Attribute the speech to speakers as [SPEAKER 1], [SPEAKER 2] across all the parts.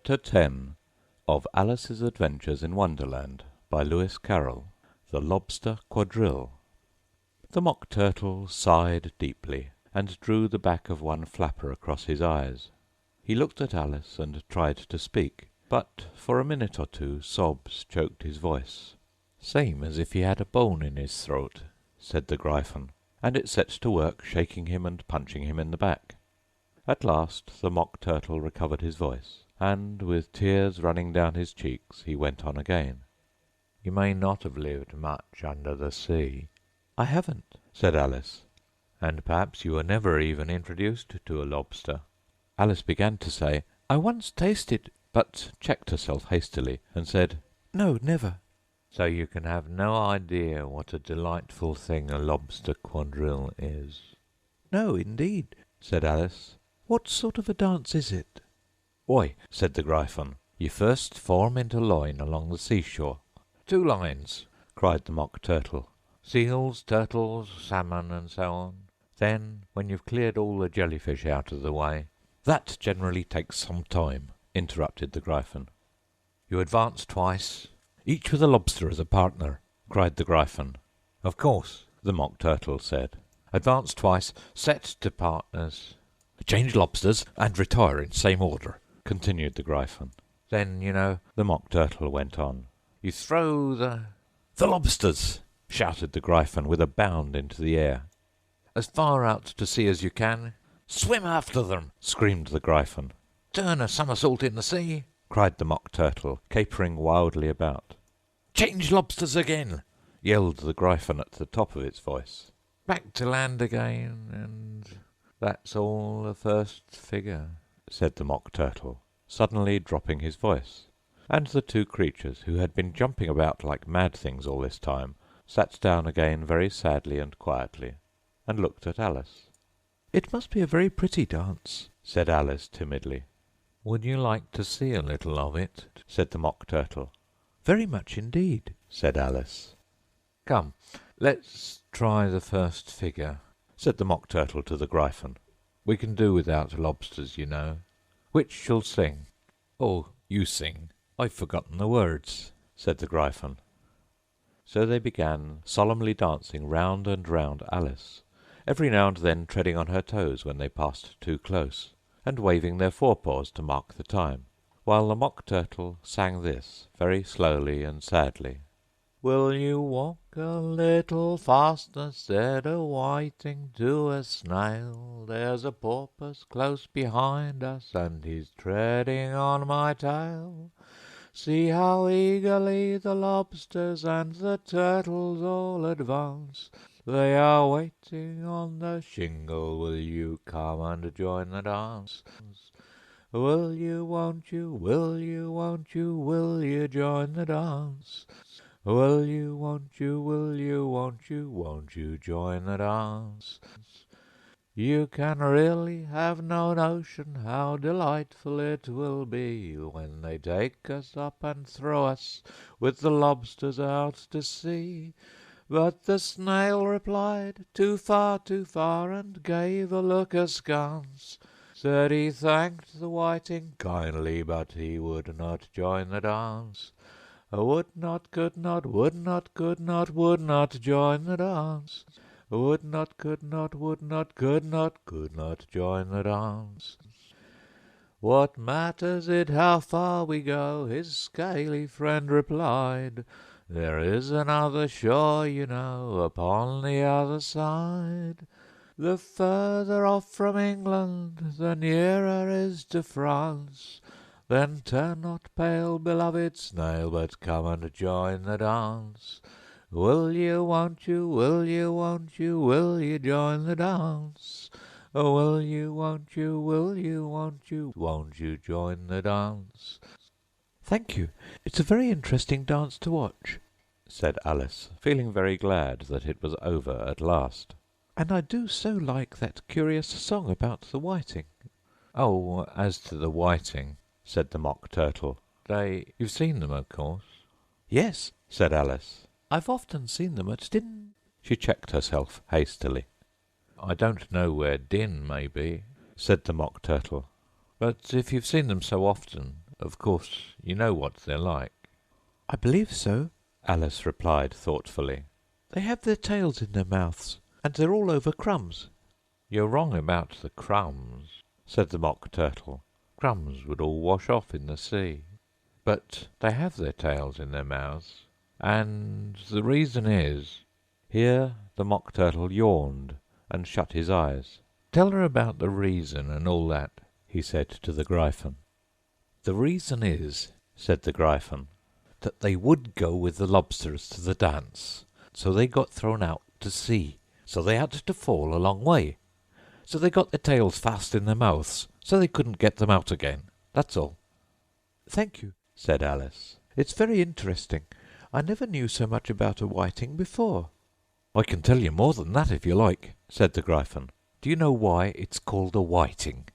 [SPEAKER 1] Chapter 10 of Alice's Adventures in Wonderland by Lewis Carroll. The Lobster Quadrille. The Mock Turtle sighed deeply, and drew the back of one flapper across his eyes. He looked at Alice and tried to speak, but for a minute or two sobs choked his voice. "Same as if he had a bone in his throat," said the Gryphon, and it set to work shaking him and punching him in the back. At last the Mock Turtle recovered his voice, and, with tears running down his cheeks, he went on again. "You may not have lived much under the sea." "I haven't," said Alice. "And perhaps you were never even introduced to a lobster." Alice began to say, "I once tasted," but checked herself hastily, and said, "No, never." "So you can have no idea what a delightful thing a lobster quadrille is." "No, indeed," said Alice. "What sort of a dance is it?" "Why," said the Gryphon, "you first form into line along the seashore." "Two lines!" cried the Mock Turtle. "Seals, turtles, salmon, and so on. Then, when you've cleared all the jellyfish out of the way—" "That generally takes some time," interrupted the Gryphon. "You advance twice, each with a lobster as a partner," cried the Gryphon. "Of course," the Mock Turtle said. "Advance twice, set to partners. Change lobsters, and retire in same order," continued the Gryphon. "Then, you know," the Mock Turtle went on, "you throw the—" "The lobsters!" shouted the Gryphon, with a bound into the air. "As far out to sea as you can." "Swim after them!" screamed the Gryphon. "Turn a somersault in the sea!" cried the Mock Turtle, capering wildly about. "Change lobsters again!" yelled the Gryphon at the top of its voice. "Back to land again, and—" "That's all the first figure," said the Mock Turtle, suddenly dropping his voice; and the two creatures, who had been jumping about like mad things all this time, sat down again very sadly and quietly, and looked at Alice. "It must be a very pretty dance," said Alice timidly. "Would you like to see a little of it?" said the Mock Turtle. "Very much indeed," said Alice. "Come, let's try the first figure," said the Mock Turtle to the Gryphon. "We can do without lobsters, you know. Which shall sing?" "Oh, you sing. I've forgotten the words," said the Gryphon. So they began solemnly dancing round and round Alice, every now and then treading on her toes when they passed too close, and waving their forepaws to mark the time, while the Mock Turtle sang this very slowly and sadly. "Will you walk a little faster?" said a whiting to a snail. "There's a porpoise close behind us, and he's treading on my tail. See how eagerly the lobsters and the turtles all advance. They are waiting on the shingle. Will you come and join the dance? Will you, won't you, will you, won't you, will you join the dance? Will you, won't you, will you, won't you join the dance? You can really have no notion how delightful it will be when they take us up and throw us with the lobsters out to sea." But the Snail replied, too far, and gave a look askance. Said he thanked the Whiting kindly, but he would not join the dance. Would not, could not, would not, could not, would not join the dance. Would not, could not, would not, could not join the dance. "What matters it how far we go?" his scaly friend replied. "There is another shore, you know, upon the other side. The further off from England, the nearer is to France. Then turn not pale, beloved Snail, but come and join the dance. Will you, won't you, will you, won't you, will you join the dance? Will you, won't you, will you, won't you join the dance?"
[SPEAKER 2] "Thank you. It's a very interesting dance to watch,"
[SPEAKER 1] said Alice, feeling very glad that it was over at last.
[SPEAKER 2] "And I do so like that curious song about the whiting."
[SPEAKER 1] "Oh, as to the whiting," said the Mock Turtle, "you've seen them, of course?"
[SPEAKER 2] "Yes,"
[SPEAKER 1] said Alice.
[SPEAKER 2] "I've often seen them at Din—"
[SPEAKER 1] She checked herself hastily. "I don't know where Din may be," said the Mock Turtle, "but if you've seen them so often, Of course, you know what they're like.
[SPEAKER 2] I believe so,
[SPEAKER 1] Alice replied thoughtfully.
[SPEAKER 2] They have their tails in their mouths, and they're all over crumbs.
[SPEAKER 1] You're wrong about the crumbs, said the Mock Turtle. Crumbs would all wash off in the sea. But they have their tails in their mouths, and the reason is— Here the Mock Turtle yawned and shut his eyes. Tell her about the reason and all that, he said to the Gryphon. The reason is, said the Gryphon, that they would go with the lobsters to the dance, so they got thrown out to sea, so they had to fall a long way. So they got their tails fast in their mouths, so they couldn't get them out again. That's all.
[SPEAKER 2] Thank you,
[SPEAKER 1] said Alice.
[SPEAKER 2] It's very interesting. I never knew so much about a whiting before.
[SPEAKER 1] I can tell you more than that if you like, said the Gryphon. Do you know why it's called a whiting?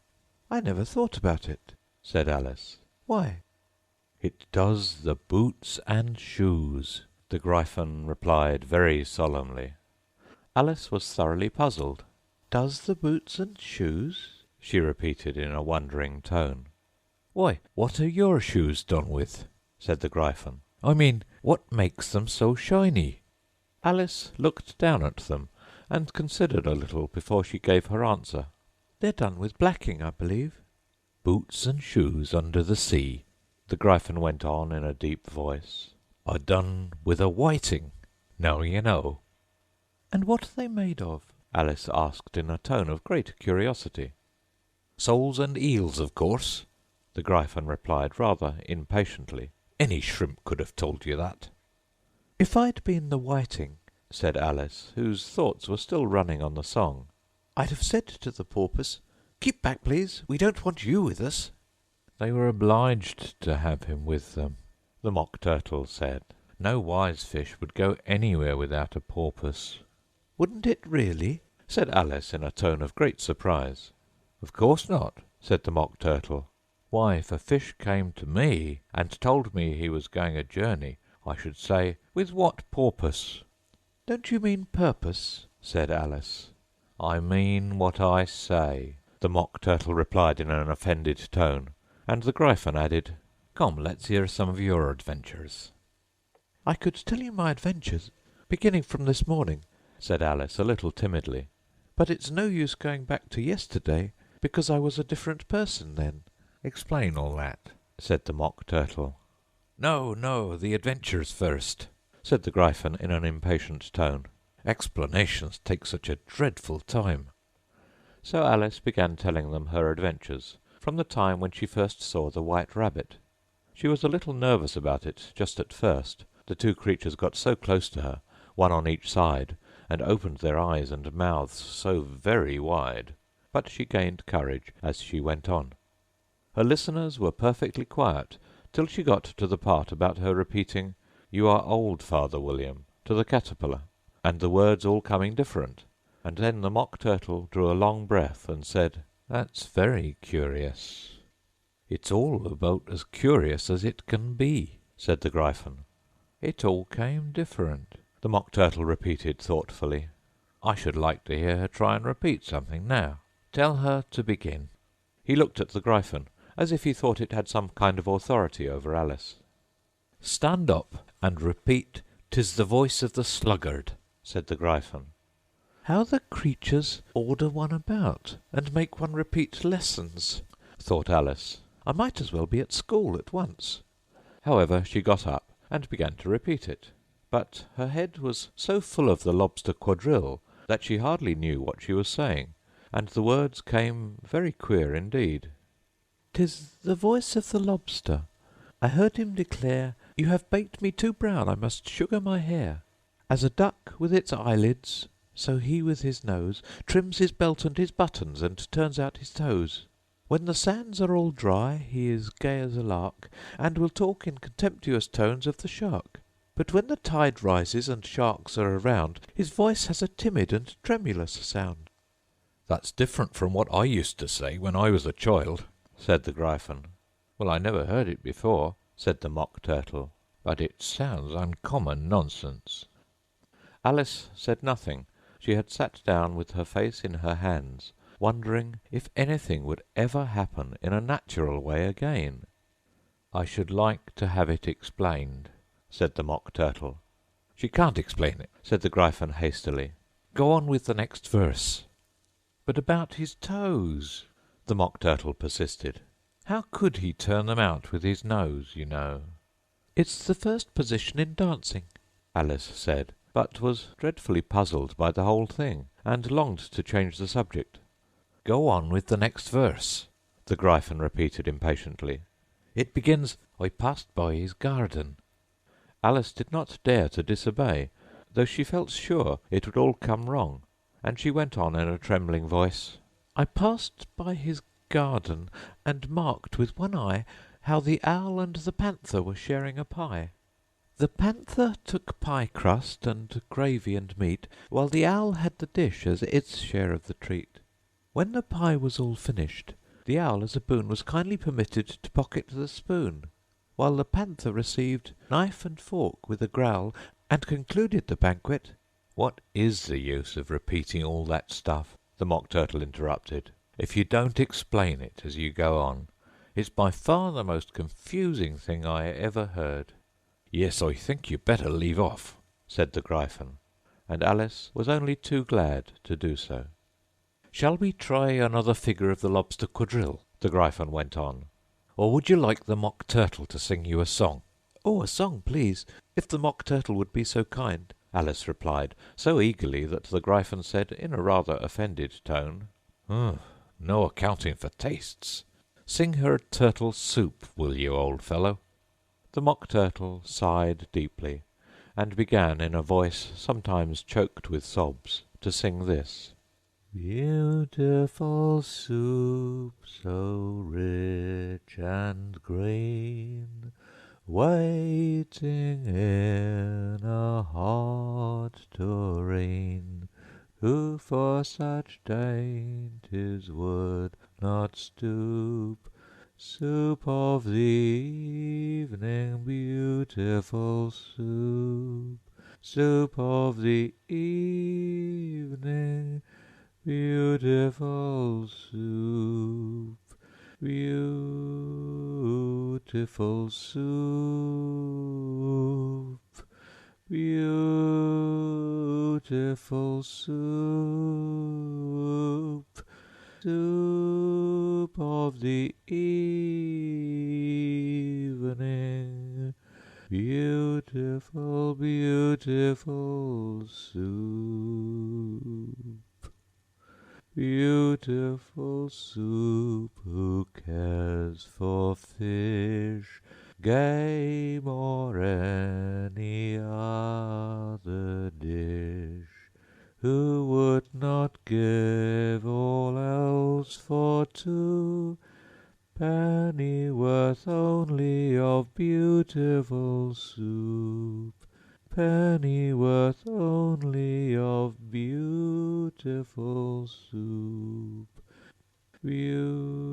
[SPEAKER 2] I never thought about it,
[SPEAKER 1] said Alice.
[SPEAKER 2] Why?
[SPEAKER 1] It does the boots and shoes, the Gryphon replied very solemnly. Alice was thoroughly puzzled.
[SPEAKER 2] Does the boots and shoes?
[SPEAKER 1] She repeated in a wondering tone. Why, what are your shoes done with? Said the Gryphon. I mean, what makes them so shiny? Alice looked down at them and considered a little before she gave her answer.
[SPEAKER 2] They're done with blacking, I believe.
[SPEAKER 1] Boots and shoes under the sea, the Gryphon went on in a deep voice, are done with a whiting. Now you know.
[SPEAKER 2] And what are they made of?
[SPEAKER 1] Alice asked in a tone of great curiosity. Soles and eels, of course, the Gryphon replied rather impatiently. Any shrimp could have told you that.
[SPEAKER 2] If I'd been the whiting,
[SPEAKER 1] said Alice, whose thoughts were still running on the song,
[SPEAKER 2] I'd have said to the porpoise, "Keep back, please, we don't want you with us."
[SPEAKER 1] They were obliged to have him with them, the Mock Turtle said. No wise fish would go anywhere without a porpoise.
[SPEAKER 2] Wouldn't it really?
[SPEAKER 1] Said Alice in a tone of great surprise. Of course not, said the Mock Turtle. Why, if a fish came to me and told me he was going a journey, I should say, with what porpoise?
[SPEAKER 2] Don't you mean purpose?
[SPEAKER 1] Said Alice. I mean what I say, the Mock Turtle replied in an offended tone, and the Gryphon added, Come, let's hear some of your adventures.
[SPEAKER 2] I could tell you my adventures, beginning from this morning, said Alice a little timidly, but it's no use going back to yesterday, because I was a different person then.
[SPEAKER 1] Explain all that, said the Mock Turtle. No, no, the adventures first, said the Gryphon in an impatient tone. Explanations take such a dreadful time. So Alice began telling them her adventures, from the time when she first saw the white rabbit. She was a little nervous about it just at first. The two creatures got so close to her, one on each side, and opened their eyes and mouths so very wide. But she gained courage as she went on. Her listeners were perfectly quiet till she got to the part about her repeating, You are old, Father William, to the caterpillar, and the words all coming different. And then the Mock Turtle drew a long breath and said, That's very curious. It's all about as curious as it can be, said the Gryphon. It all came different, the Mock Turtle repeated thoughtfully. I should like to hear her try and repeat something now. Tell her to begin. He looked at the Gryphon, as if he thought it had some kind of authority over Alice. Stand up and repeat, "'Tis the voice of the sluggard," said the Gryphon.
[SPEAKER 2] How the creatures order one about, and make one repeat lessons, thought Alice. I might as well be at school at once.
[SPEAKER 1] However, she got up and began to repeat it, but her head was so full of the lobster quadrille that she hardly knew what she was saying, and the words came very queer indeed.
[SPEAKER 2] "'Tis the voice of the lobster. I heard him declare, You have baked me too brown, I must sugar my hair. As a duck with its eyelids, so he with his nose trims his belt and his buttons, and turns out his toes. When the sands are all dry, he is gay as a lark, and will talk in contemptuous tones of the shark. But when the tide rises and sharks are around, his voice has a timid and tremulous sound."
[SPEAKER 1] "That's different from what I used to say when I was a child," said the Gryphon. "Well, I never heard it before," said the Mock Turtle, "but it sounds uncommon nonsense." Alice said nothing. She had sat down with her face in her hands, wondering if anything would ever happen in a natural way again. "I should like to have it explained," said the Mock Turtle. "She can't explain it," said the Gryphon hastily. "Go on with the next verse." "But about his toes," the Mock Turtle persisted. "How could he turn them out with his nose, you know?"
[SPEAKER 2] "It's the first position in dancing,"
[SPEAKER 1] Alice said, but was dreadfully puzzled by the whole thing, and longed to change the subject. "Go on with the next verse," the Gryphon repeated impatiently. "It begins, 'I passed by his garden.'" Alice did not dare to disobey, though she felt sure it would all come wrong, and she went on in a trembling voice.
[SPEAKER 2] "I passed by his garden, and marked with one eye how the owl and the panther were sharing a pie. The panther took pie crust and gravy and meat, while the owl had the dish as its share of the treat. When the pie was all finished, the owl as a boon was kindly permitted to pocket the spoon, while the panther received knife and fork with a growl, and concluded the banquet—"
[SPEAKER 1] "What is the use of repeating all that stuff," the Mock Turtle interrupted, "if you don't explain it as you go on? It's by far the most confusing thing I ever heard." "Yes, I think you'd better leave off," said the Gryphon, and Alice was only too glad to do so. "Shall we try another figure of the lobster quadrille?" the Gryphon went on. "Or would you like the Mock Turtle to sing you a song?"
[SPEAKER 2] "Oh, a song, please, if the Mock Turtle would be so kind,"
[SPEAKER 1] Alice replied, so eagerly that the Gryphon said, in a rather offended tone, "No accounting for tastes. Sing her turtle soup, will you, old fellow?" The Mock Turtle sighed deeply, and began in a voice sometimes choked with sobs to sing this: "Beautiful soup, so rich and green, waiting in a hot tureen. Who for such dainties would not stoop? Soup of the evening, beautiful soup. Soup of the evening, beautiful soup. Beautiful soup. Beautiful soup. Soup of the evening, beautiful, beautiful soup. Beautiful soup, who cares for fish, game, or any other dish? Who would not give all else for two? Pennyworth only of beautiful soup. Pennyworth only of beautiful soup. Beautiful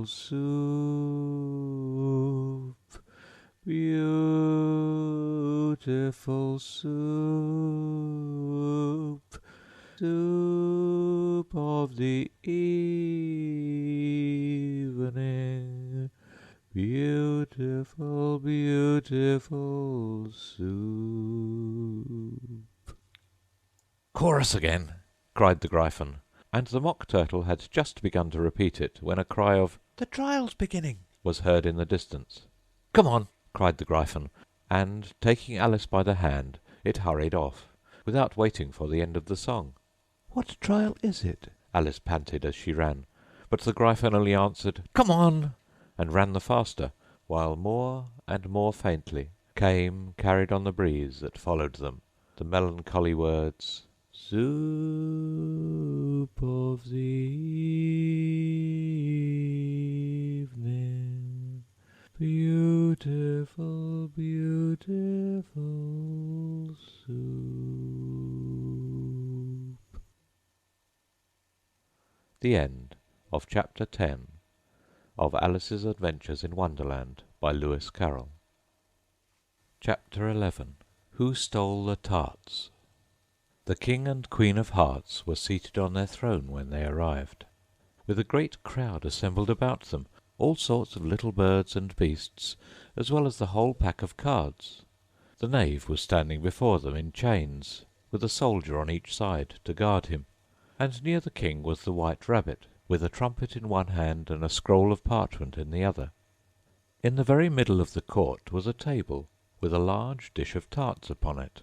[SPEAKER 1] soup. Beautiful soup. Soup of the evening, beautiful, beautiful soup." "Chorus again!" cried the Gryphon, and the Mock Turtle had just begun to repeat it when a cry of
[SPEAKER 2] "The trial's beginning!"
[SPEAKER 1] was heard in the distance. "Come on!" cried the Gryphon, and, taking Alice by the hand, it hurried off, without waiting for the end of the song.
[SPEAKER 2] "What trial is it?"
[SPEAKER 1] Alice panted as she ran, but the Gryphon only answered, "Come on!" and ran the faster, while more and more faintly came, carried on the breeze that followed them, the melancholy words, "Soup of the evening, beautiful, beautiful soup." The end of Chapter 10 of Alice's Adventures in Wonderland by Lewis Carroll. Chapter 11. Who Stole the Tarts? The King and Queen of Hearts were seated on their throne when they arrived, with a great crowd assembled about them, all sorts of little birds and beasts, as well as the whole pack of cards. The knave was standing before them in chains, with a soldier on each side to guard him, and near the king was the white rabbit, with a trumpet in one hand and a scroll of parchment in the other. In the very middle of the court was a table, with a large dish of tarts upon it.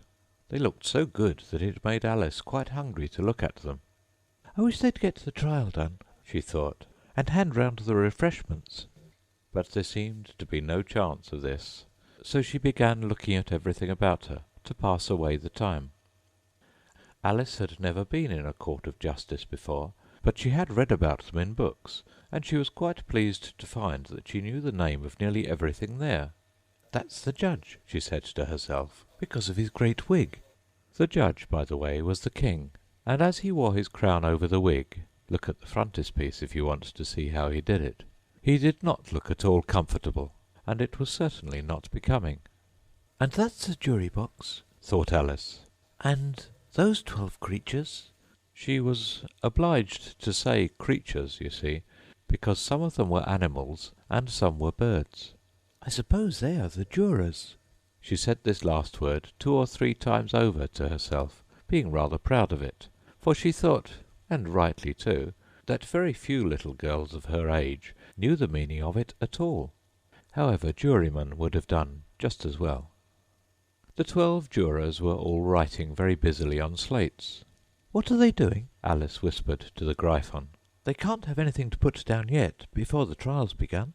[SPEAKER 1] They looked so good that it made Alice quite hungry to look at them.
[SPEAKER 2] I wish they'd get the trial done, she thought, and hand round the refreshments.
[SPEAKER 1] But there seemed to be no chance of this, so she began looking at everything about her to pass away the time. Alice had never been in a court of justice before, but she had read about them in books, and she was quite pleased to find that she knew the name of nearly everything there.
[SPEAKER 2] That's the judge, she said to herself, because of his great wig.
[SPEAKER 1] The judge, by the way, was the king, and as he wore his crown over the wig, look at the frontispiece if you want to see how he did it, he did not look at all comfortable, and it was certainly not becoming.
[SPEAKER 2] And that's the jury box,
[SPEAKER 1] thought Alice.
[SPEAKER 2] And those 12 creatures.
[SPEAKER 1] She was obliged to say creatures, you see, because some of them were animals and some were birds.
[SPEAKER 2] I suppose they are the jurors.
[SPEAKER 1] She said this last word 2 or 3 times over to herself, being rather proud of it, for she thought, and rightly too, that very few little girls of her age knew the meaning of it at all. However, jurymen would have done just as well. The 12 jurors were all writing very busily on slates.
[SPEAKER 2] What are they doing?
[SPEAKER 1] Alice whispered to the Gryphon.
[SPEAKER 2] They can't have anything to put down yet, before the trial's begun.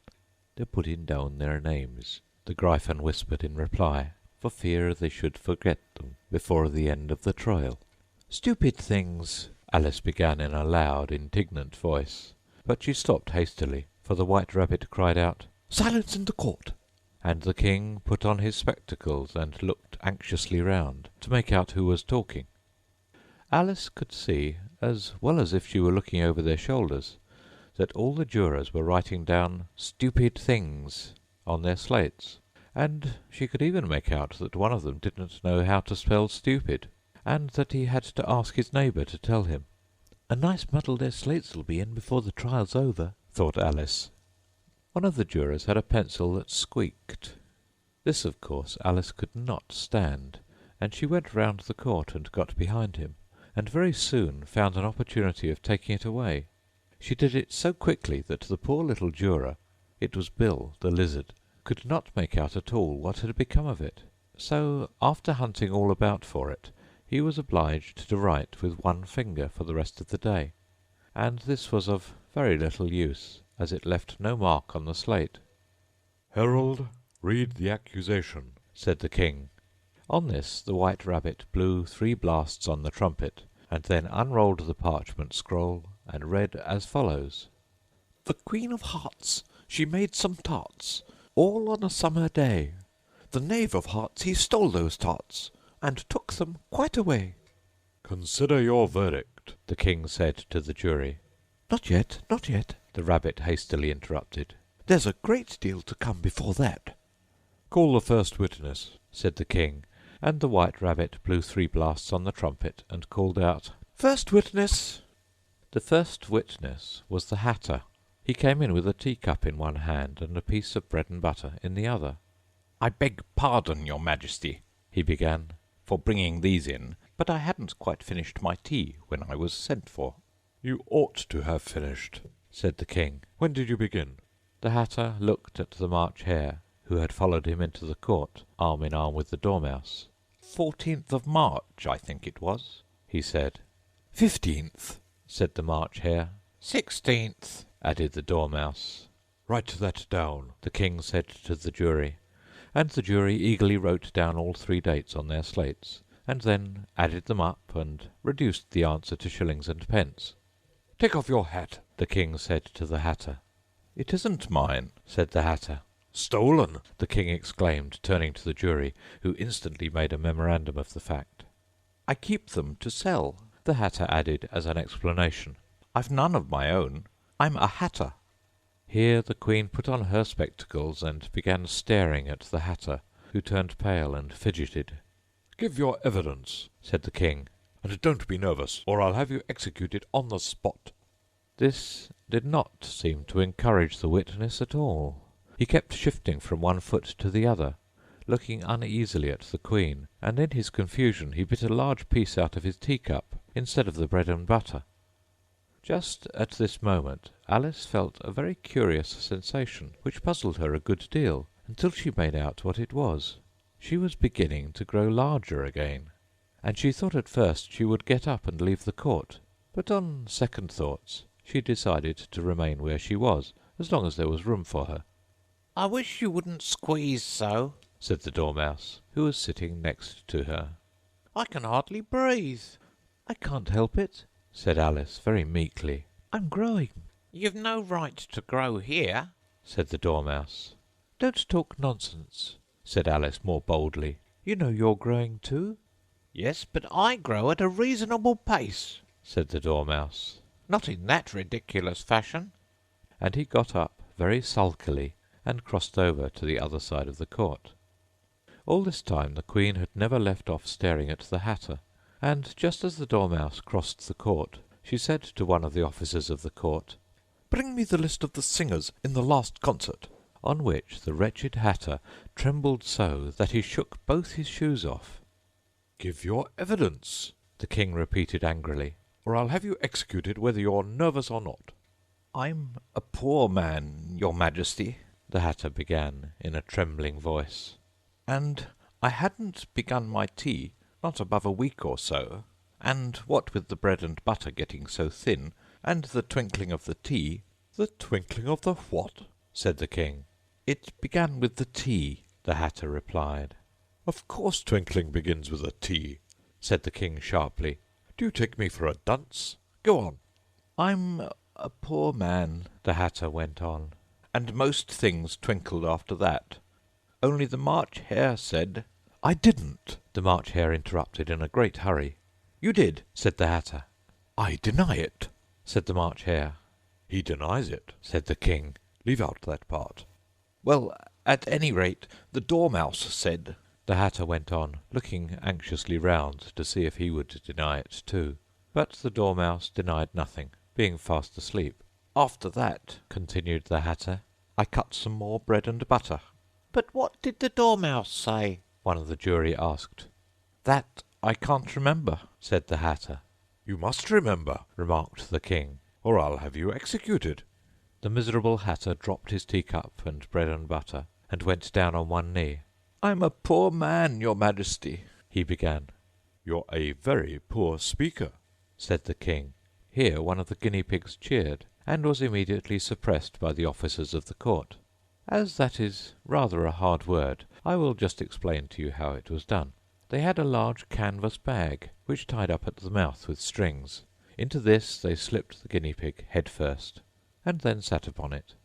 [SPEAKER 1] They're putting down their names, the Gryphon whispered in reply, for fear they should forget them before the end of the trial.
[SPEAKER 2] Stupid things,
[SPEAKER 1] Alice began in a loud, indignant voice, but she stopped hastily, for the White Rabbit cried out,
[SPEAKER 2] "Silence in the court!"
[SPEAKER 1] and the king put on his spectacles and looked anxiously round to make out who was talking. Alice could see, as well as if she were looking over their shoulders, that all the jurors were writing down "stupid things" on their slates, and she could even make out that one of them didn't know how to spell stupid, and that he had to ask his neighbour to tell him.
[SPEAKER 2] A nice muddle their slates'll be in before the trial's over,
[SPEAKER 1] thought Alice. One of the jurors had a pencil that squeaked. This, of course, Alice could not stand, and she went round the court and got behind him, and very soon found an opportunity of taking it away. She did it so quickly that the poor little juror, it was Bill the lizard, could not make out at all what had become of it. So, after hunting all about for it, he was obliged to write with one finger for the rest of the day, and this was of very little use, as it left no mark on the slate.
[SPEAKER 3] "Herald, read the accusation,"
[SPEAKER 1] said the king. On this the White Rabbit blew 3 blasts on the trumpet, and then unrolled the parchment scroll and read as follows.
[SPEAKER 2] "The Queen of Hearts, she made some tarts, all on a summer day. The Knave of Hearts, he stole those tarts, and took them quite away."
[SPEAKER 3] "Consider your verdict,"
[SPEAKER 1] the king said to the jury.
[SPEAKER 2] "Not yet, not yet,"
[SPEAKER 1] the rabbit hastily interrupted.
[SPEAKER 2] "There's a great deal to come before that."
[SPEAKER 3] "Call the first witness,"
[SPEAKER 1] said the king, and the White Rabbit blew 3 blasts on the trumpet and called out,
[SPEAKER 2] "First witness!"
[SPEAKER 1] The first witness was the Hatter. He came in with a teacup in one hand and a piece of bread and butter in the other.
[SPEAKER 4] "I beg pardon, your majesty," he began, "for bringing these in, but I hadn't quite finished my tea when I was sent for."
[SPEAKER 3] "You ought to have finished,"
[SPEAKER 1] said the king.
[SPEAKER 3] "When did you begin?"
[SPEAKER 1] The Hatter looked at the March Hare, who had followed him into the court, arm in arm with the Dormouse.
[SPEAKER 4] 14th of March, I think it was,"
[SPEAKER 1] he said.
[SPEAKER 2] 15th,
[SPEAKER 1] said the March Hare.
[SPEAKER 4] 16th,
[SPEAKER 1] added the Dormouse.
[SPEAKER 3] "Write that down,"
[SPEAKER 1] the king said to the jury, and the jury eagerly wrote down all 3 dates on their slates, and then added them up and reduced the answer to shillings and pence.
[SPEAKER 3] "Take off your hat,"
[SPEAKER 1] the king said to the Hatter.
[SPEAKER 4] "It isn't mine,"
[SPEAKER 1] said the Hatter.
[SPEAKER 3] "Stolen!"
[SPEAKER 1] the king exclaimed, turning to the jury, who instantly made a memorandum of the fact.
[SPEAKER 4] "I keep them to sell,"
[SPEAKER 1] the Hatter added as an explanation.
[SPEAKER 4] "I've none of my own. I'm a hatter."
[SPEAKER 1] Here the queen put on her spectacles and began staring at the Hatter, who turned pale and fidgeted.
[SPEAKER 3] "Give your evidence,"
[SPEAKER 1] said the king.
[SPEAKER 3] "and don't be nervous, or I'll have you executed on the spot."
[SPEAKER 1] This did not seem to encourage the witness at all. He kept shifting from one foot to the other, looking uneasily at the Queen, and in his confusion he bit a large piece out of his teacup instead of the bread and butter. Just at this moment Alice felt a very curious sensation, which puzzled her a good deal, until she made out what it was. She was beginning to grow larger again, and she thought at first she would get up and leave the court, but on second thoughts she decided to remain where she was, as long as there was room for her.
[SPEAKER 4] "I wish you wouldn't squeeze so,"
[SPEAKER 1] said the Dormouse, who was sitting next to her.
[SPEAKER 4] "I can hardly breathe."
[SPEAKER 1] "I can't help it," said Alice very meekly. "I'm growing."
[SPEAKER 4] "You've no right to grow here,"
[SPEAKER 1] said the Dormouse.
[SPEAKER 2] Don't talk nonsense,
[SPEAKER 1] said Alice more boldly.
[SPEAKER 2] you know you're growing too.
[SPEAKER 4] "Yes, but I grow at a reasonable pace,"
[SPEAKER 1] said the Dormouse.
[SPEAKER 4] "not in that ridiculous fashion."
[SPEAKER 1] And he got up very sulkily and crossed over to the other side of the court. All this time the Queen had never left off staring at the Hatter, and just as the Dormouse crossed the court, she said to one of the officers of the court,
[SPEAKER 3] "Bring me the list of the singers in the last concert."
[SPEAKER 1] on which the wretched Hatter trembled so that he shook both his shoes off.
[SPEAKER 3] "Give your evidence,"
[SPEAKER 1] the King repeated angrily,
[SPEAKER 3] "or I'll have you executed whether you're nervous or not."
[SPEAKER 1] "I'm a poor man, your Majesty," the Hatter began in a trembling voice, "and I hadn't begun my tea not above a week or so, and what with the bread and butter getting so thin, and the twinkling of the tea—"
[SPEAKER 3] "The twinkling of the what?"
[SPEAKER 1] said the King. "It began with the tea," the Hatter replied.
[SPEAKER 3] "Of course twinkling begins with a T,"
[SPEAKER 1] said the King sharply.
[SPEAKER 3] "Do you take me for a dunce? Go on."
[SPEAKER 1] "I'm a poor man," the Hatter went on, "and most things twinkled after that. Only the March Hare said—"
[SPEAKER 3] "I didn't,"
[SPEAKER 1] the March Hare interrupted in a great hurry. "You did," said the Hatter.
[SPEAKER 3] "I deny it."
[SPEAKER 1] said the March Hare.
[SPEAKER 3] "He denies it,"
[SPEAKER 1] said the King.
[SPEAKER 3] "Leave out that part."
[SPEAKER 1] "Well, at any rate, the Dormouse said," the Hatter went on, looking anxiously round to see if he would deny it too. But the Dormouse denied nothing, being fast asleep. "After that," continued the Hatter, "I cut some more bread and butter."
[SPEAKER 4] "But what did the Dormouse say?"
[SPEAKER 1] one of the jury asked. "That I can't remember," said the Hatter.
[SPEAKER 3] "You must remember,"
[SPEAKER 1] remarked the King,
[SPEAKER 3] "or I'll have you executed."
[SPEAKER 1] The miserable Hatter dropped his teacup and bread and butter, and went down on one knee. "I'm a poor man, your Majesty," he began.
[SPEAKER 3] "You're a very poor speaker,"
[SPEAKER 1] said the King. Here one of the guinea pigs cheered, and was immediately suppressed by the officers of the court. As that is rather a hard word, I will just explain to you how it was done. They had a large canvas bag, which tied up at the mouth with strings. Into this they slipped the guinea pig head first, and then sat upon it.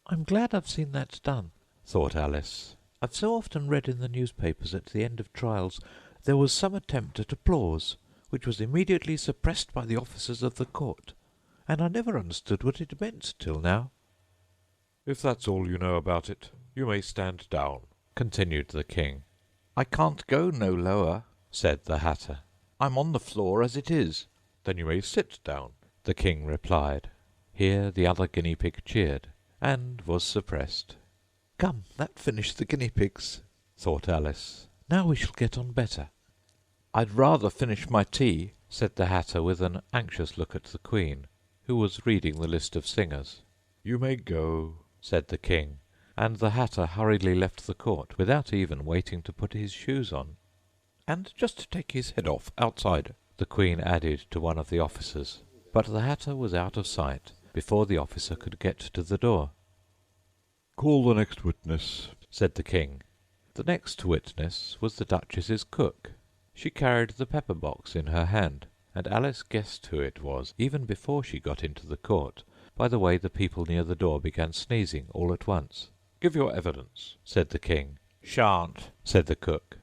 [SPEAKER 2] I'm glad I've seen that done,
[SPEAKER 1] thought Alice.
[SPEAKER 2] I've so often read in the newspapers at the end of trials there was some attempt at applause, which was immediately suppressed by the officers of the court, and I never understood what it meant till now.
[SPEAKER 3] "If that's all you know about it, you may stand down,"
[SPEAKER 1] continued the King. "I can't go no lower," said the Hatter. "I'm on the floor as it is."
[SPEAKER 3] "Then you may sit down,"
[SPEAKER 1] the King replied. Here the other guinea pig cheered, and was suppressed.
[SPEAKER 2] Come, that finished the guinea pigs,
[SPEAKER 1] thought Alice.
[SPEAKER 2] Now we shall get on better.
[SPEAKER 1] "I'd rather finish my tea," said the Hatter with an anxious look at the Queen, who was reading the list of singers.
[SPEAKER 3] "You may go,"
[SPEAKER 1] said the King, and the Hatter hurriedly left the court without even waiting to put his shoes on.
[SPEAKER 3] "And just to take his head off outside,"
[SPEAKER 1] the Queen added to one of the officers. But the Hatter was out of sight before the officer could get to the door.
[SPEAKER 3] "Call the next witness,"
[SPEAKER 1] said the King. The next witness was the Duchess's cook. She carried the pepper box in her hand, and Alice guessed who it was even before she got into the court by the way the people near the door began sneezing all at once.
[SPEAKER 3] "Give your evidence,"
[SPEAKER 1] said the King.
[SPEAKER 4] "Shan't,"
[SPEAKER 1] said the cook.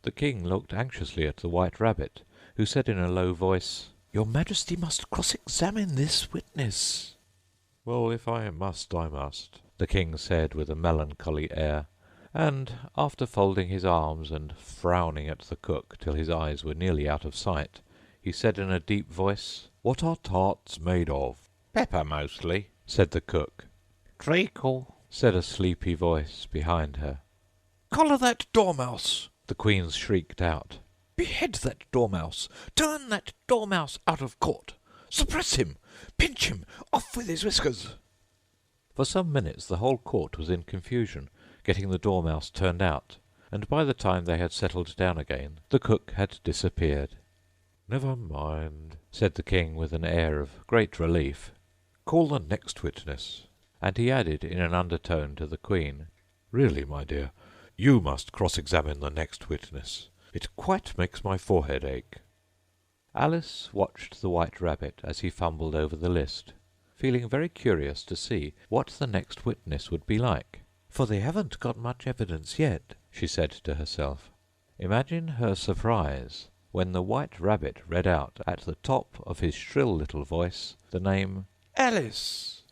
[SPEAKER 1] The King looked anxiously at the White Rabbit, who said in a low voice,
[SPEAKER 2] Your Majesty must cross-examine this witness.
[SPEAKER 3] "Well, if I must, I must,"
[SPEAKER 1] the King said with a melancholy air, and after folding his arms and frowning at the cook till his eyes were nearly out of sight, he said in a deep voice,
[SPEAKER 3] "What are tarts made of?"
[SPEAKER 4] "Pepper, mostly," said the cook. "Treacle," said a sleepy voice behind her.
[SPEAKER 3] "Collar that dormouse!"
[SPEAKER 4] The Queen shrieked out.
[SPEAKER 3] "Behead that dormouse! Turn that dormouse out of court! Suppress him! Pinch him! Off with his whiskers!"
[SPEAKER 1] For some minutes the whole court was in confusion, getting the dormouse turned out, and by the time they had settled down again, the cook had disappeared.
[SPEAKER 3] "Never mind,"
[SPEAKER 1] said the King with an air of great relief.
[SPEAKER 3] "Call the next witness."
[SPEAKER 1] And he added in an undertone to the Queen,
[SPEAKER 3] "Really, my dear, you must cross-examine the next witness. It quite makes my forehead ache."
[SPEAKER 1] Alice watched the White Rabbit as he fumbled over the list, feeling very curious to see what the next witness would be like.
[SPEAKER 2] For they haven't got much evidence yet,
[SPEAKER 1] she said to herself. Imagine her surprise when the White Rabbit read out at the top of his shrill little voice the name
[SPEAKER 3] Alice!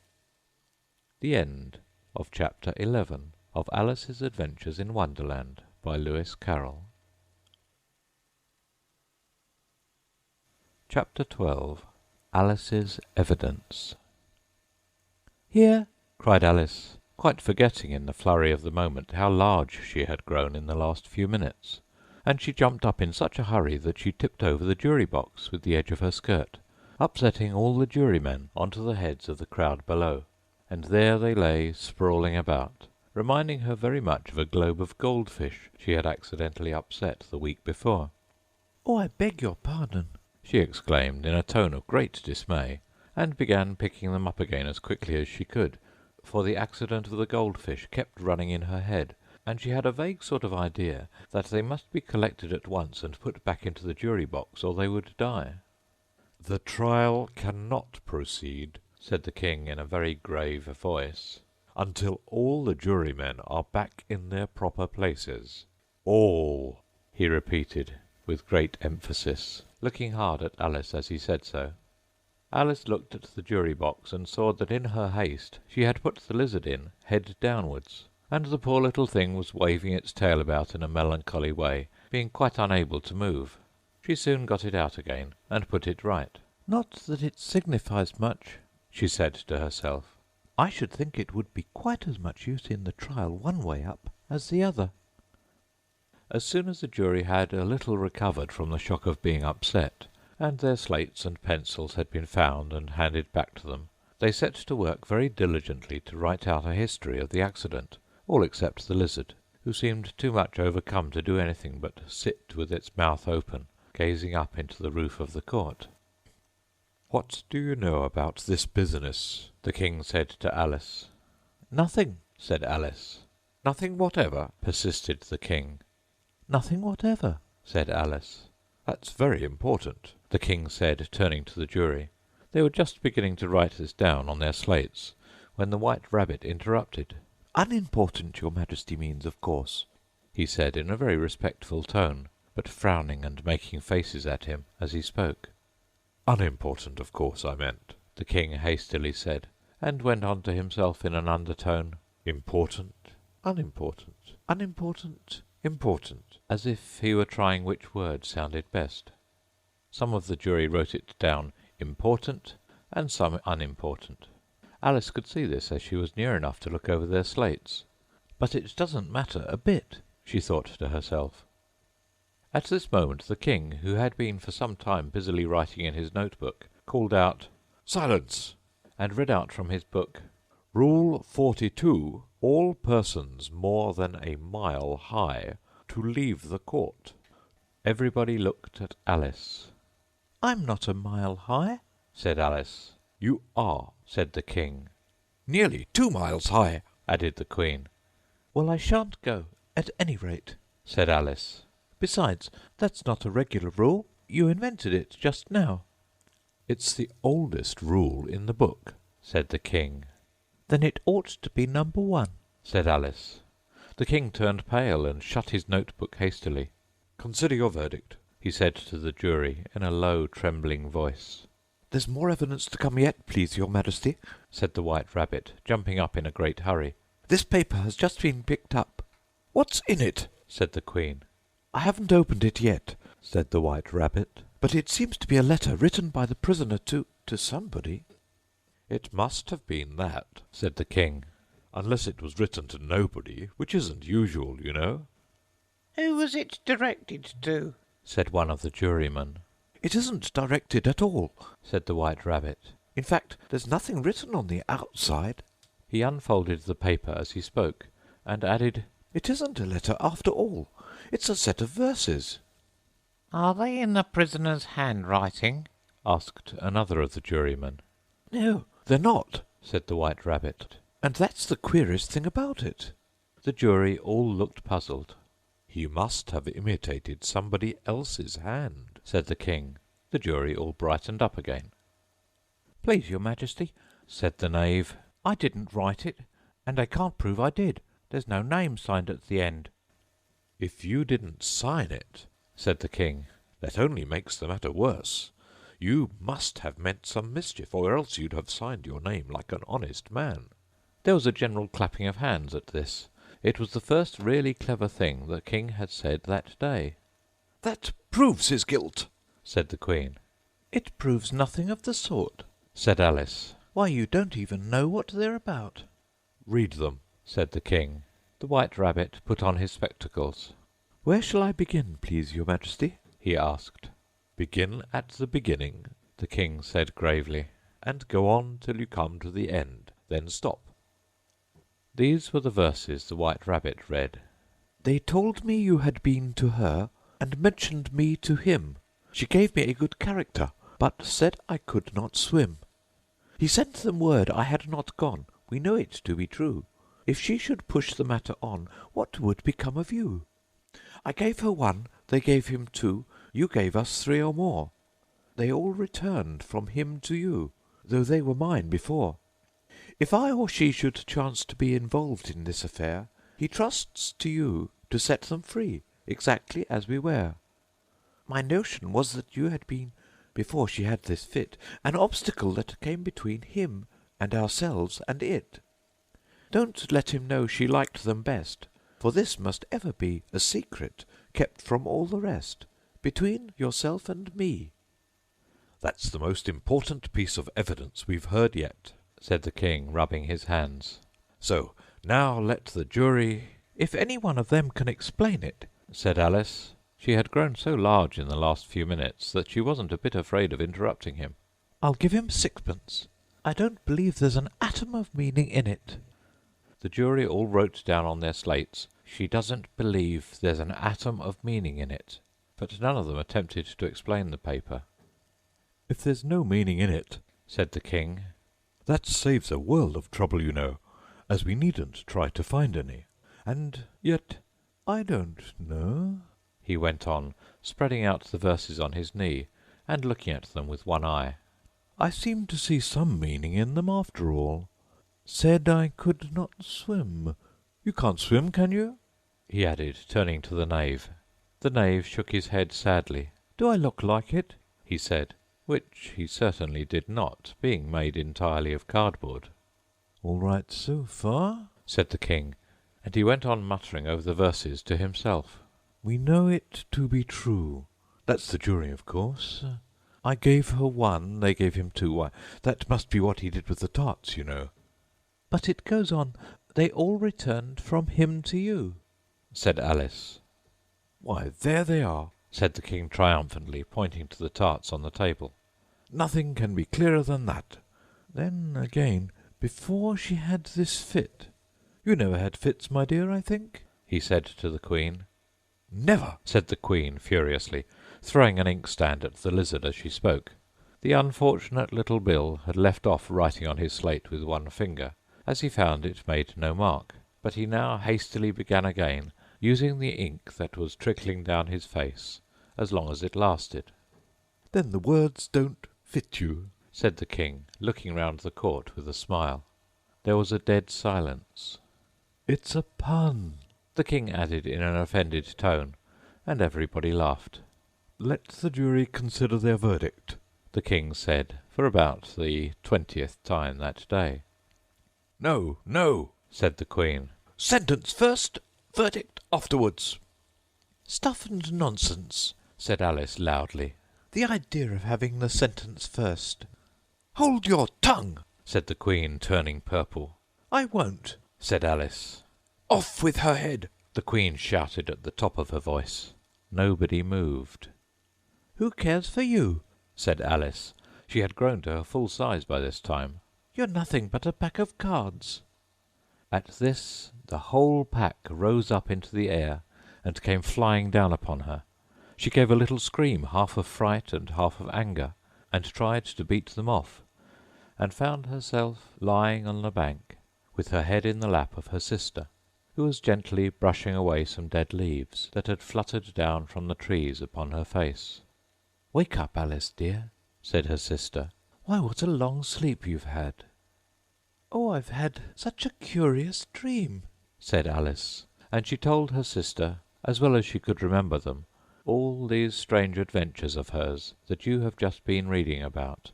[SPEAKER 1] The end of Chapter 11 of Alice's Adventures in Wonderland by Lewis Carroll. Chapter 12. Alice's Evidence.
[SPEAKER 2] "Here!"
[SPEAKER 1] cried Alice, quite forgetting in the flurry of the moment how large she had grown in the last few minutes, and she jumped up in such a hurry that she tipped over the jury box with the edge of her skirt, upsetting all the jurymen onto the heads of the crowd below, and there they lay sprawling about, reminding her very much of a globe of goldfish she had accidentally upset the week before.
[SPEAKER 2] "Oh, I beg your pardon!"
[SPEAKER 1] she exclaimed in a tone of great dismay, and began picking them up again as quickly as she could, for the accident of the goldfish kept running in her head, and she had a vague sort of idea that they must be collected at once and put back into the jury box, or they would die.
[SPEAKER 3] "The trial cannot proceed,"
[SPEAKER 1] said the King in a very grave voice,
[SPEAKER 3] "until all the jurymen are back in their proper places. All,"
[SPEAKER 1] he repeated with great emphasis, looking hard at Alice as he said so. Alice looked at the jury box and saw that in her haste she had put the lizard in, head downwards, and the poor little thing was waving its tail about in a melancholy way, being quite unable to move. She soon got it out again and put it right.
[SPEAKER 2] "Not that it signifies much,"
[SPEAKER 1] she said to herself.
[SPEAKER 2] "I should think it would be quite as much use in the trial one way up as the other."
[SPEAKER 1] As soon as the jury had a little recovered from the shock of being upset, and their slates and pencils had been found and handed back to them, they set to work very diligently to write out a history of the accident, all except the lizard, who seemed too much overcome to do anything but sit with its mouth open, gazing up into the roof of the court.
[SPEAKER 3] "What do you know about this business?"
[SPEAKER 1] the King said to Alice.
[SPEAKER 2] "Nothing,"
[SPEAKER 1] said Alice.
[SPEAKER 3] "Nothing whatever?"
[SPEAKER 1] persisted the King.
[SPEAKER 2] "Nothing whatever,"
[SPEAKER 1] said Alice.
[SPEAKER 3] "That's very important,"
[SPEAKER 1] the King said, turning to the jury. They were just beginning to write this down on their slates when the White Rabbit interrupted.
[SPEAKER 2] "Unimportant, your Majesty means, of course,"
[SPEAKER 1] he said in a very respectful tone, but frowning and making faces at him as he spoke.
[SPEAKER 3] "Unimportant, of course, I meant,"
[SPEAKER 1] the King hastily said, and went on to himself in an undertone,
[SPEAKER 3] "Important,
[SPEAKER 1] unimportant,
[SPEAKER 2] unimportant,
[SPEAKER 3] important,"
[SPEAKER 1] as if he were trying which word sounded best. Some of the jury wrote it down important, and some unimportant. Alice could see this as she was near enough to look over their slates. But it doesn't matter a bit, she thought to herself. At this moment the King, who had been for some time busily writing in his notebook, called out,
[SPEAKER 3] "Silence!"
[SPEAKER 1] and read out from his book,
[SPEAKER 3] "Rule 42. All persons more than a mile high to leave the court."
[SPEAKER 1] Everybody looked at Alice.
[SPEAKER 2] "I'm not a mile high,"
[SPEAKER 1] said Alice.
[SPEAKER 3] "You are,"
[SPEAKER 1] said the King.
[SPEAKER 3] "Nearly 2 miles high,"
[SPEAKER 1] added the Queen.
[SPEAKER 2] "Well, I shan't go, at any rate,"
[SPEAKER 1] said Alice.
[SPEAKER 2] "Besides, that's not a regular rule. You invented it just now."
[SPEAKER 3] "It's the oldest rule in the book,"
[SPEAKER 1] said the King.
[SPEAKER 2] "Then it ought to be number 1.
[SPEAKER 1] said Alice. The King turned pale and shut his notebook hastily.
[SPEAKER 3] "Consider your verdict,"
[SPEAKER 1] he said to the jury in a low, trembling voice.
[SPEAKER 2] "There's more evidence to come yet, please, your Majesty,"
[SPEAKER 1] said the White Rabbit, jumping up in a great hurry.
[SPEAKER 2] "This paper has just been picked up."
[SPEAKER 3] "What's in it?"
[SPEAKER 1] said the Queen.
[SPEAKER 2] "I haven't opened it yet," said the White Rabbit, "but it seems to be a letter written by the prisoner to somebody."
[SPEAKER 3] "It must have been that," said the king, "unless it was written to nobody, which isn't usual, you know."
[SPEAKER 4] "Who was it directed to?" said one of the jurymen.
[SPEAKER 3] "It isn't directed at all,"
[SPEAKER 4] said the White Rabbit.
[SPEAKER 3] "In fact, there's nothing written on the outside."
[SPEAKER 4] He unfolded the paper as he spoke, and added,
[SPEAKER 3] "It isn't a letter after all. It's a set of verses."
[SPEAKER 4] "Are they in the prisoner's handwriting?" asked another of the jurymen.
[SPEAKER 3] "No, they're not,"
[SPEAKER 4] said the White Rabbit.
[SPEAKER 3] "and that's the queerest thing about it."
[SPEAKER 4] The jury all looked puzzled.
[SPEAKER 3] "He must have imitated somebody else's hand,"
[SPEAKER 4] said the king. The jury all brightened up again. "Please, your Majesty," said the knave, "I didn't write it, and I can't prove I did. There's no name signed at the end."
[SPEAKER 3] "If you didn't sign it," said the king, "that only makes the matter worse. You must have meant some mischief, or else you'd have signed your name like an honest man."
[SPEAKER 4] There was a general clapping of hands at this. It was the first really clever thing the king had said that day.
[SPEAKER 3] "That proves his guilt,"
[SPEAKER 4] said the queen.
[SPEAKER 2] "It proves nothing of the sort,"
[SPEAKER 4] said Alice.
[SPEAKER 2] "Why, you don't even know what they're about."
[SPEAKER 3] "Read them,"
[SPEAKER 4] said the king. The White Rabbit put on his spectacles.
[SPEAKER 2] "Where shall I begin, please, your Majesty?"
[SPEAKER 4] he asked.
[SPEAKER 3] "Begin at the beginning,"
[SPEAKER 4] the king said gravely,
[SPEAKER 3] "and go on till you come to the end. Then stop."
[SPEAKER 4] These were the verses the White Rabbit read.
[SPEAKER 2] "They told me you had been to her, and mentioned me to him. She gave me a good character, but said I could not swim. He sent them word I had not gone. We know it to be true. If she should push the matter on, what would become of you? I gave her one, they gave him two, you gave us three or more. They all returned from him to you, though they were mine before. If I or she should chance to be involved in this affair, he trusts to you to set them free, exactly as we were. My notion was that you had been, before she had this fit, an obstacle that came between him and ourselves and it. Don't let him know she liked them best, for this must ever be a secret kept from all the rest, between yourself and me."
[SPEAKER 3] "That's the most important piece of evidence we've heard yet,"
[SPEAKER 4] said the king, rubbing his hands.
[SPEAKER 3] "So now let the jury—"
[SPEAKER 2] "If any one of them can explain it,"
[SPEAKER 4] said Alice. She had grown so large in the last few minutes that she wasn't a bit afraid of interrupting him.
[SPEAKER 2] "I'll give him sixpence. I don't believe there's an atom of meaning in it."
[SPEAKER 4] The jury all wrote down on their slates, "She doesn't believe there's an atom of meaning in it," but none of them attempted to explain the paper.
[SPEAKER 3] "If there's no meaning in it,"
[SPEAKER 4] said the king,
[SPEAKER 3] "that saves a world of trouble, you know, as we needn't try to find any. And yet, I don't know,"
[SPEAKER 4] he went on, spreading out the verses on his knee and looking at them with one eye.
[SPEAKER 2] "I seem to see some meaning in them after all. Said I could not swim. You can't swim, can you?"
[SPEAKER 4] he added, turning to the knave. The knave shook his head sadly.
[SPEAKER 2] "Do I look like it?"
[SPEAKER 4] he said, which he certainly did not, being made entirely of cardboard.
[SPEAKER 2] "All right so far,"
[SPEAKER 4] said the king, and he went on muttering over the verses to himself.
[SPEAKER 2] "We know it to be true. That's the jury, of course. I gave her one, they gave him two. Why, that must be what he did with the tarts, you know." "But it goes on, they all returned from him to you,"
[SPEAKER 4] said Alice.
[SPEAKER 3] "Why, there they are,"
[SPEAKER 4] said the king triumphantly, pointing to the tarts on the table.
[SPEAKER 3] "Nothing can be clearer than that."
[SPEAKER 2] "Then, again, before she had this fit. You never had fits, my dear, I think?" he said to the queen.
[SPEAKER 3] "Never,"
[SPEAKER 4] said the queen furiously, throwing an inkstand at the lizard as she spoke. The unfortunate little Bill had left off writing on his slate with one finger, as he found it made no mark, but he now hastily began again, using the ink that was trickling down his face as long as it lasted.
[SPEAKER 3] "Then the words don't fit you,"
[SPEAKER 4] said the king, looking round the court with a smile. There was a dead silence.
[SPEAKER 2] "It's a pun,"
[SPEAKER 4] the king added in an offended tone, and everybody laughed.
[SPEAKER 3] "Let the jury consider their verdict,"
[SPEAKER 4] the king said, for about the 20th time that day.
[SPEAKER 3] "No, no,"
[SPEAKER 4] said the queen.
[SPEAKER 3] "Sentence first, verdict afterwards."
[SPEAKER 2] "Stuff and nonsense,"
[SPEAKER 4] said Alice loudly.
[SPEAKER 2] "The idea of having the sentence first."
[SPEAKER 3] "Hold your tongue,"
[SPEAKER 4] said the Queen, turning purple.
[SPEAKER 3] "I won't,"
[SPEAKER 4] said Alice.
[SPEAKER 3] "Off with her head!"
[SPEAKER 4] the Queen shouted at the top of her voice. Nobody moved.
[SPEAKER 2] "Who cares for you?"
[SPEAKER 4] said Alice. She had grown to her full size by this time.
[SPEAKER 2] "You're nothing but a pack of cards."
[SPEAKER 4] At this the whole pack rose up into the air and came flying down upon her. She gave a little scream, half of fright and half of anger, and tried to beat them off, and found herself lying on the bank, with her head in the lap of her sister, who was gently brushing away some dead leaves that had fluttered down from the trees upon her face.
[SPEAKER 2] "Wake up, Alice, dear," said her sister. "Why, what a long sleep you've had!" "Oh, I've had such a curious dream,"
[SPEAKER 4] said Alice, and she told her sister, as well as she could remember them, all these strange adventures of hers that you have just been reading about.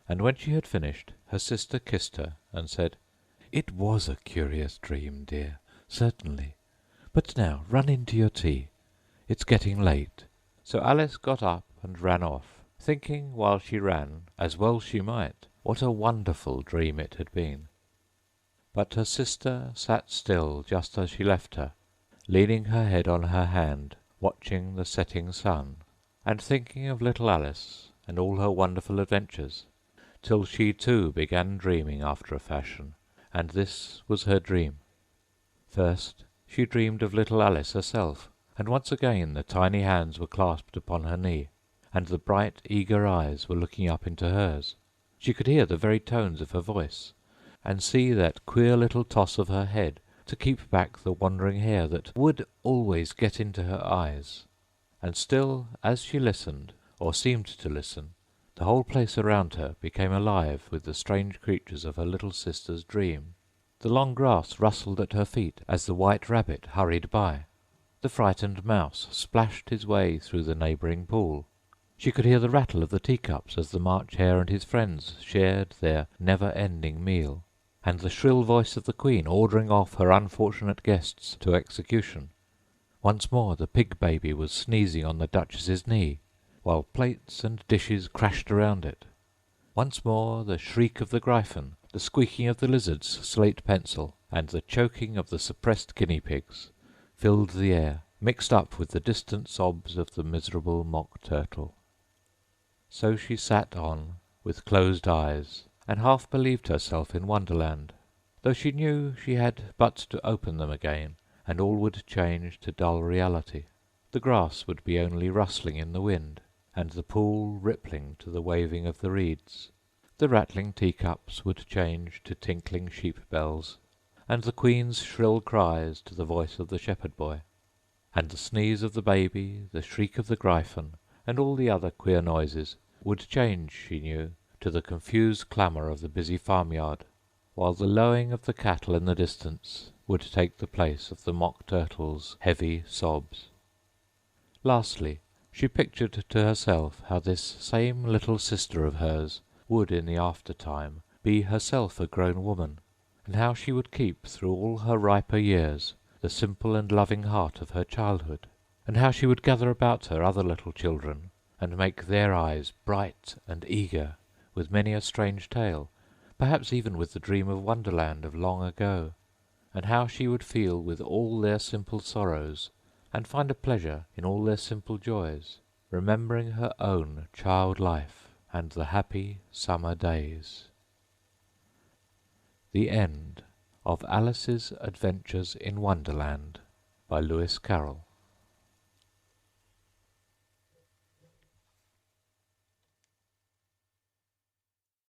[SPEAKER 4] And when she had finished, her sister kissed her and said, "It was a curious dream, dear, certainly. But now run in to your tea. It's getting late." So Alice got up and ran off, thinking while she ran, as well she might, what a wonderful dream it had been. But her sister sat still just as she left her, leaning her head on her hand, watching the setting sun, and thinking of little Alice and all her wonderful adventures, till she too began dreaming after a fashion, and this was her dream. First she dreamed of little Alice herself, and once again the tiny hands were clasped upon her knee, and the bright eager eyes were looking up into hers. She could hear the very tones of her voice, and see that queer little toss of her head to keep back the wandering hair that would always get into her eyes. And still, as she listened, or seemed to listen, the whole place around her became alive with the strange creatures of her little sister's dream. The long grass rustled at her feet as the white rabbit hurried by. The frightened mouse splashed his way through the neighbouring pool. She could hear the rattle of the teacups as the March Hare and his friends shared their never-ending meal, and the shrill voice of the Queen ordering off her unfortunate guests to execution. Once more the pig-baby was sneezing on the Duchess's knee, while plates and dishes crashed around it. Once more the shriek of the gryphon, the squeaking of the lizard's slate pencil, and the choking of the suppressed guinea-pigs filled the air, mixed up with the distant sobs of the miserable mock turtle. So she sat on, with closed eyes, and half believed herself in Wonderland, though she knew she had but to open them again, and all would change to dull reality. The grass would be only rustling in the wind, and the pool rippling to the waving of the reeds. The rattling teacups would change to tinkling sheep bells, and the Queen's shrill cries to the voice of the shepherd boy, and the sneeze of the baby, the shriek of the gryphon, and all the other queer noises would change, she knew, to the confused clamour of the busy farmyard, while the lowing of the cattle in the distance would take the place of the mock turtle's heavy sobs. Lastly, she pictured to herself how this same little sister of hers would in the after-time be herself a grown woman, and how she would keep through all her riper years the simple and loving heart of her childhood, and how she would gather about her other little children and make their eyes bright and eager with many a strange tale, perhaps even with the dream of Wonderland of long ago, and how she would feel with all their simple sorrows, and find a pleasure in all their simple joys, remembering her own child life and the happy summer days. The End of Alice's Adventures in Wonderland by Lewis Carroll.